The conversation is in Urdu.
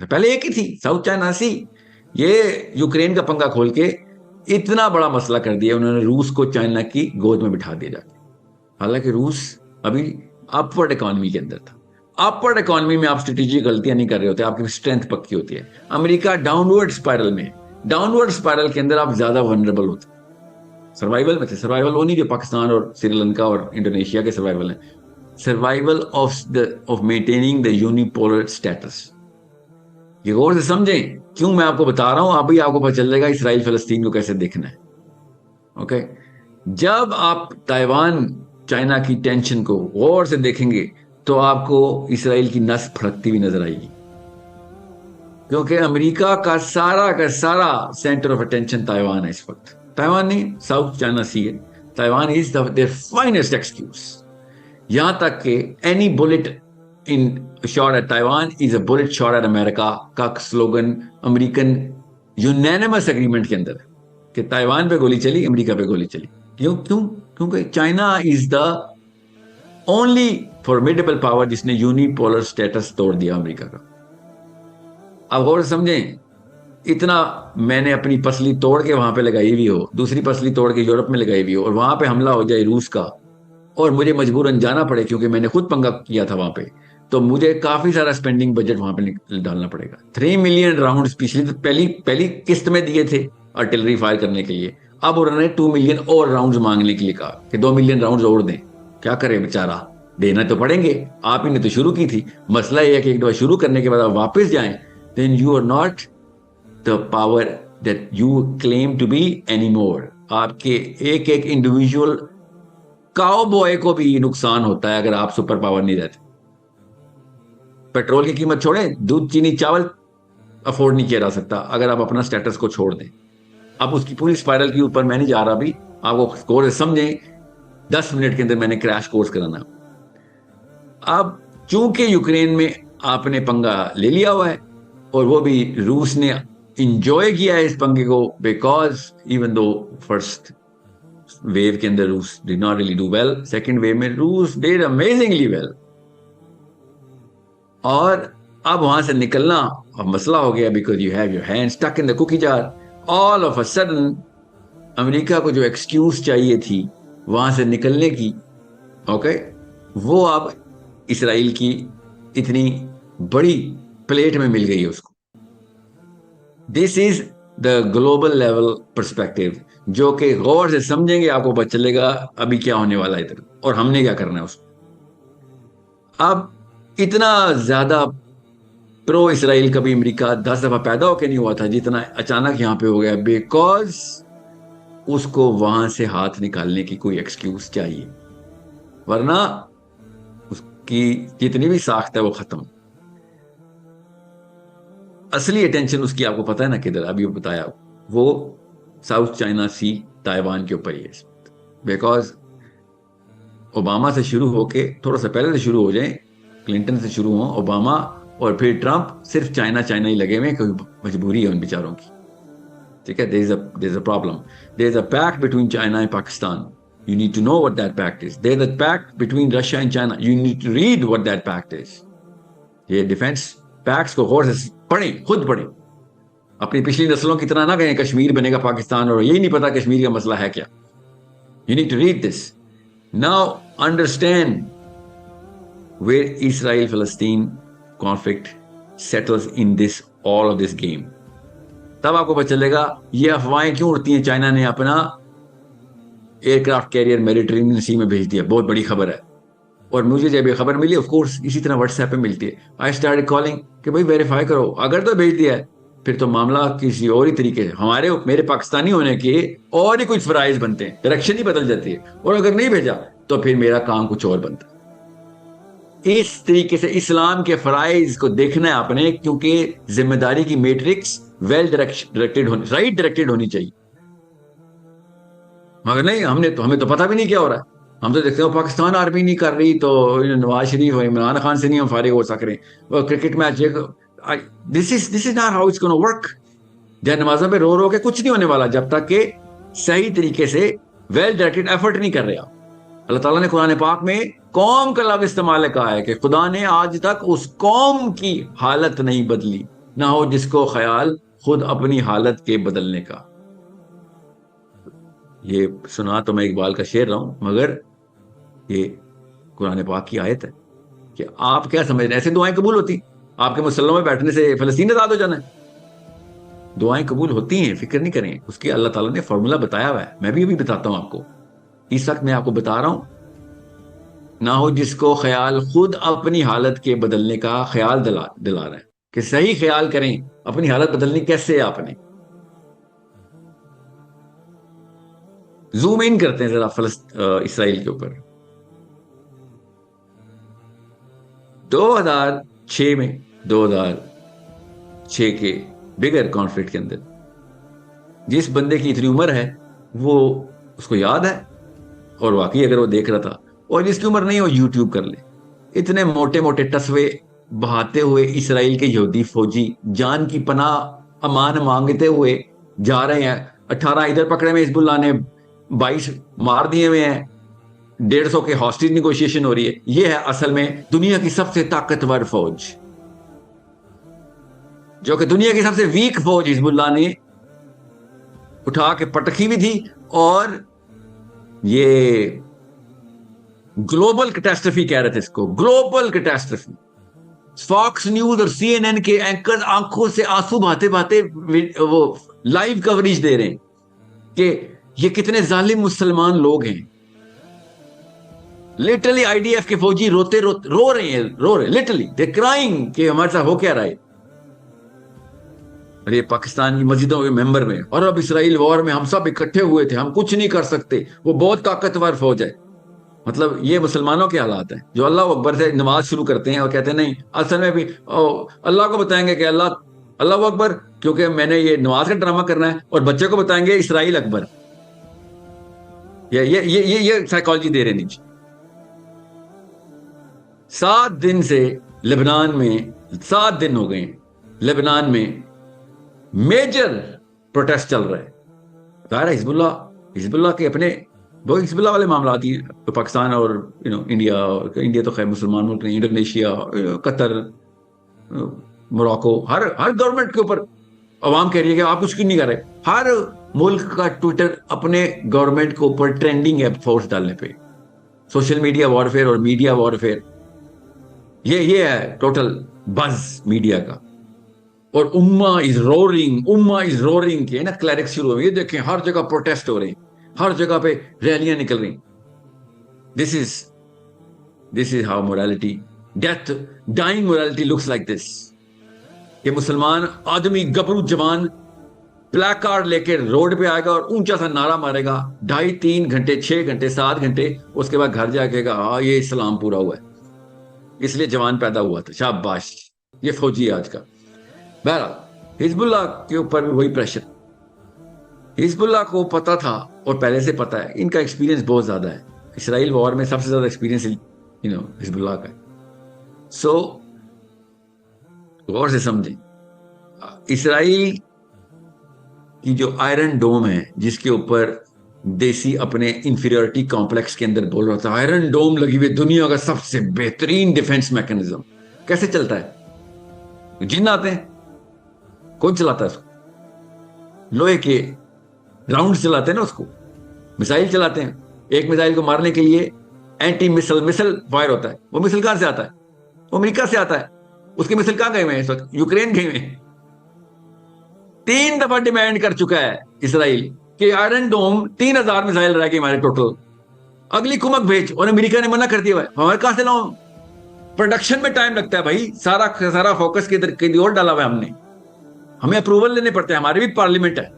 پہلے ایک ہی تھی ساؤتھ چائنا سی. یہ یوکرین کا پنگا کھول کے اتنا بڑا مسئلہ کر دیا انہوں نے, روس کو چائنا کی گود میں بٹھا دیا جا کے. حالانکہ روس ابھی اپورڈ اکانومی کے اندر تھا. اپورڈ اکانومی میں آپ اسٹریٹجک غلطیاں نہیں کر رہے ہوتے, آپ کی اسٹرینتھ پکی ہوتی ہے. امریکہ ڈاؤنورڈ اسپائرل میں, ڈاؤنورڈ اسپائرل کے اندر آپ زیادہ ونربل ہوتے. سروائیول میں تھے, سروائیول وہ نہیں جو پاکستان اور سری لنکا اور انڈونیشیا کے سروائیول ہیں, survival of maintaining the unipolar status. یہ غور سے سمجھیں کیوں میں آپ کو بتا رہا ہوں, ابھی آپ کو پتہ چل جائے گا اسرائیل فلسطین کو کیسے دیکھنا ہے. اوکے, جب آپ تائیوان چائنا کی ٹینشن کو غور سے دیکھیں گے تو آپ کو اسرائیل کی نس پھڑکتی ہوئی نظر آئے گی, کیونکہ امریکہ کا سارا سینٹر آف اٹینشن تائیوان ہے اس وقت. تائیوان نہیں, ساؤتھ چائنا سی ہے. Taiwan is their finest excuse. یہاں تک کہ any bullet in shot at Taiwan is a bullet shot at America کا سلوگن امریکن یونینیمس اگریمنٹ کے اندر ہے کہ تائیوان پہ گولی چلی, امریکہ پہ گولی چلی. کیونکہ China is the only formidable power جس نے یونیپولر اسٹیٹس توڑ دیا امریکہ کا. اب غور سے سمجھیں, اتنا میں نے اپنی پسلی توڑ کے وہاں پہ لگائی ہوئی ہو, دوسری پسلی توڑ کے یورپ میں لگائی ہوئی ہو, اور وہاں پہ حملہ ہو جائے روس کا اور مجھے مجبوراً جانا پڑے کیونکہ میں نے خود پنگا کیا تھا وہاں پہ, تو مجھے کافی سارا اسپینڈنگ بجٹ وہاں پہ ڈالنا پڑے گا. 3 ملین راؤنڈز پچھلی پہلی قسط میں دیے تھے آرٹلری فائر کرنے کے لیے, اب انہوں نے 2 ملین اور راؤنڈز مانگنے کے لیے کہا کہ 2 ملین راؤنڈز اور دیں. کیا کرے بیچارہ, دینا تو پڑیں گے, آپ ہی نے تو شروع کی تھی. مسئلہ یہ ہے کہ ایک دفعہ شروع کرنے کے بعد آپ واپس جائیں, then you are not the power that you claim to be anymore. آپ کے ایک انڈیویجول کاؤ بوائے کو بھی نقصان ہوتا ہے اگر آپ سپر پاور نہیں رہتے. پیٹرول کی قیمت چھوڑیں, دودھ چینی چاول افورڈ نہیں کیا جا سکتا اگر آپ اپنا سٹیٹس کو چھوڑ دیں. اب اس کی پوری اسپائرل کے اوپر میں نہیں جا رہا, ابھی آپ کو کورس سمجھیں, 10 منٹ کے اندر میں نے کریش کورس کرانا. اب چونکہ یوکرین میں آپ نے پنگا لے لیا ہوا ہے, اور وہ بھی روس نے انجوائے کیا ہے اس پنگے کو, because even though first wave کے اندر روس ڈid not really do well, second wave میں روس did amazingly well. اور اب وہاں سے نکلنا اب مسئلہ ہو گیا, because you have your hand stick in the cookie jar. All of a sudden امریکہ کو جو ایکسکیوز چاہیے تھی وہاں سے نکلنے کی, اوکے, وہ اب اسرائیل کی اتنی بڑی پلیٹ میں مل گئی ہے اس کو. دس از دا گلوبل لیول پرسپیکٹو, جو کہ غور سے سمجھیں گے آپ کو پتہ چلے گا ابھی کیا ہونے والا ہے ادھر, اور ہم نے کیا کرنا ہے اس کو. اب اتنا زیادہ پرو اسرائیل کبھی امریکہ 10 دفعہ پیدا ہو کے نہیں ہوا تھا جتنا اچانک یہاں پہ ہو گیا, بیکاز اس کو وہاں سے ہاتھ نکالنے کی کوئی ایکسکیوز چاہیے, ورنہ اس کی جتنی بھی ساخت ہے وہ ختم. اصلی اٹینشن اس کی آپ کو پتا ہے نا کدھر, ابھی بتایا, وہ ساؤتھ چائنا سی تائیوان کے اوپر ہی ہے. بیکاز اوباما سے شروع ہو کے تھوڑا سا پہلے سے شروع ہو جائیں, کلنٹن سے شروع ہوں, اوباما اور پھر ٹرمپ, صرف چائنا ہی لگے ہوئے, کوئی مجبوری ہے ان بیچاروں کی. ٹھیک ہے, there is a problem. There is a pact between China and Pakistan. You need to know what that pact is. There is a pact between Russia and China. You need to read what that pact is. یہ ڈیفینس پیکٹس کو غور سے پڑھیں, خود پڑھیں. اپنی پچھلی نسلوں کی طرح نہ کہیں کشمیر بنے گا پاکستان اور یہی نہیں پتا کشمیر کا مسئلہ ہے کیا. You need to read this. Now understand where Israel-Palestine conflict settles in this all of this game. تب آپ کو پتہ چلے گا یہ افواہیں کیوں اڑتی ہیں. چائنا نے اپنا ایئر کرافٹ کیریئر میڈیٹرینین سی میں بھیج دیا, بہت بڑی خبر ہے. اور مجھے جب یہ خبر ملی, آف کورس اسی طرح واٹس ایپ پہ ملتی ہے, آئی اسٹارٹ کالنگ کہ بھائی ویریفائی کرو, اگر تو بھیج دیا ہے پھر تو معاملہ کسی اور ہی طریقے سے میرے پاکستانی ہونے کے اور ہی کچھ فرائض بنتے ہیں, ڈائریکشن ہی بدل جاتی ہے, اور اگر نہیں بھیجا تو پھر میرا کام کچھ اور بنتا ہے. اس طریقے سے اسلام کے فرائض کو دیکھنا ہے آپ نے, کیونکہ ذمہ داری کی میٹرکس ویل ڈائریکٹڈ ہونی, رائٹ ڈائریکٹڈ ہونی چاہیے. مگر نہیں, ہمیں تو پتہ بھی نہیں کیا ہو رہا ہے. ہم تو دیکھتے ہیں پاکستان آرمی نہیں کر رہی تو نواز شریف اور عمران خان سے نہیں ہم فارغ ہو سک رہے ہیں. Cricket match, this is not how it's gonna work. جن نمازوں پہ رو کے کچھ نہیں ہونے والا جب تک کہ صحیح طریقے سے ویل ڈائریکٹڈ ایفرٹ نہیں کر رہے آپ. اللہ تعالیٰ نے قرآن پاک میں قوم کا لفظ استعمال کہا ہے کہ خدا نے آج تک اس قوم کی حالت نہیں بدلی نہ ہو جس کو خیال خود اپنی حالت کے بدلنے کا. یہ سنا تو میں اقبال کا شعر رہا ہوں، مگر یہ قرآن پاک کی آیت ہے. کہ آپ کیا سمجھ رہے ہیں ایسے دعائیں قبول ہوتی؟ آپ کے مسلموں میں بیٹھنے سے فلسطین آزاد ہو جانا ہے؟ دعائیں قبول ہوتی ہیں، فکر نہیں کریں. اس کی اللہ تعالیٰ نے فارمولا بتایا ہوا ہے. میں بھی ابھی بتاتا ہوں آپ کو. اس وقت میں آپ کو بتا رہا ہوں، نہ ہو جس کو خیال خود اپنی حالت کے بدلنے کا خیال دلا رہا ہے کہ صحیح خیال کریں اپنی حالت بدلنی کیسے ہے. آپ نے زوم ان کرتے ہیں ذرا اسرائیل کے اوپر. 2006 میں 2006 کے بگر کانفلکٹ کے اندر جس بندے کی اتنی عمر ہے وہ اس کو یاد ہے، اور واقعی اگر وہ دیکھ رہا تھا، اور جس کی عمر نہیں وہ یوٹیوب کر لے. اتنے موٹے موٹے ٹسوے بہاتے ہوئے اسرائیل کے یہودی فوجی جان کی پناہ امان مانگتے ہوئے جا رہے ہیں. 18 ادھر پکڑے میں حزب اللہ نے، 22 مار دیے ہوئے ہیں، 150 کے ہاسٹیج نیگوشیشن ہو رہی ہے. یہ ہے اصل میں دنیا کی سب سے طاقتور فوج، جو کہ دنیا کی سب سے ویک فوج حزب اللہ نے اٹھا کے پٹکی بھی تھی. اور یہ گلوبل کیٹاسٹرفی کہہ رہے تھے اس کو، گلوبل کیٹاسٹرفی. فاکس نیوز اور سی این این کے اینکر آنکھوں سے آنسو بہاتے بہاتے وہ لائیو کوریج دے رہے ہیں کہ یہ کتنے ظالم مسلمان لوگ ہیں. لٹرلی آئی ڈی ایف کے فوجی رو رہے ہیں لٹرلی دے کرائنگ کہ ہمارے ساتھ ہو کیا رہا ہے. اور یہ پاکستان کی مسجدوں کے ممبر میں، اور اب اسرائیل وار میں ہم سب اکٹھے ہوئے تھے، ہم کچھ نہیں کر سکتے، وہ بہت طاقتور فوج ہے. مطلب یہ مسلمانوں کے حالات ہیں جو اللہ اکبر سے نماز شروع کرتے ہیں اور کہتے ہیں نہیں اصل میں بھی اللہ کو بتائیں گے کہ اللہ اکبر، کیونکہ میں نے یہ نماز کا ڈرامہ کرنا ہے، اور بچے کو بتائیں گے اسرائیل اکبر. یہ سائیکالوجی دے رہے نیچے. 7 دن سے لبنان میں 7 دن ہو گئے لبنان میں میجر پروٹیسٹ چل رہا ہے. ظاہر ہے حزب اللہ کے اپنے وہ حزب اللہ والے معاملات ہی تو پاکستان اور انڈیا تو خیر مسلمان ملک نہیں، انڈونیشیا، قطر، موراکو، ہر گورنمنٹ کے اوپر عوام کہہ رہی ہے کہ آپ کچھ کیوں نہیں کر رہے. ہر ملک کا ٹویٹر اپنے گورنمنٹ کے اوپر ٹرینڈنگ ہے فورس ڈالنے پہ. سوشل میڈیا وارفیئر اور میڈیا وارفیئر، یہ ہے ٹوٹل بز میڈیا کا. اور امہ از رورنگ کے نا کلیرکس شروع ہوئے. یہ دیکھیں ہر جگہ پروٹیسٹ ہو رہے ہیں، ہر جگہ پہ ریلیاں نکل رہی. This is how morality, dying morality looks like this. کہ مسلمان آدمی گبرو جوان بلیک کارڈ لے کے روڈ پہ آئے گا اور اونچا سا نعرہ مارے گا 2.5 3 گھنٹے 6 گھنٹے 7 گھنٹے، اس کے بعد گھر جا کے گا یہ اسلام پورا ہوا ہے، اس لیے جوان پیدا ہوا تھا. شاباش، یہ فوجی ہے آج کا. بہرحال حزب اللہ کے اوپر بھی وہی پریشر. حزب اللہ کو پتا تھا اور پہلے سے پتا ہے، ان کا ایکسپیرینس بہت زیادہ ہے. اسرائیل وار میں سب سے زیادہ ایکسپیرینس حزب اللہ کا ہے. سو غور سے سمجھیں، اسرائیل کی جو آئرن ڈوم ہے جس کے اوپر دیسی اپنے انفیریورٹی کمپلیکس کے اندر بول رہا تھا، آئرن ڈوم لگی ہوئی دنیا کا سب سے بہترین ڈیفنس میکنزم، کیسے چلتا ہے؟ جن آتے ہیں، کون چلاتا ہے اس کو؟ لوہے کے راؤنڈ چلاتے ہیں نا، اس کو میسائل چلاتے ہیں. ایک میسائل کو مارنے کے لیے اینٹی مسل فائر ہوتا ہے. وہ مسل کہاں سے آتا ہے؟ وہ امریکہ سے آتا ہے. اس کے مسل کہاں گئے ہوئے ہیں اس وقت؟ یوکرین گئے ہوئے ہیں. 3 دفعہ ڈیمانڈ کر چکا ہے اسرائیل کہ آئرن ڈوم 3000 میسائل رہ گئے ہمارے ٹوٹل، اگلی کمک بھیج. اور امریکہ نے منع کر دیا. ہمارے کہاں سے لاؤں؟ پروڈکشن میں ٹائم لگتا ہے بھائی، سارا فوکس کدھر اور ڈالا ہوا ہے ہم نے. ہمیں اپروول لینے پڑتے ہیں، ہمارے بھی پارلیمنٹ ہے.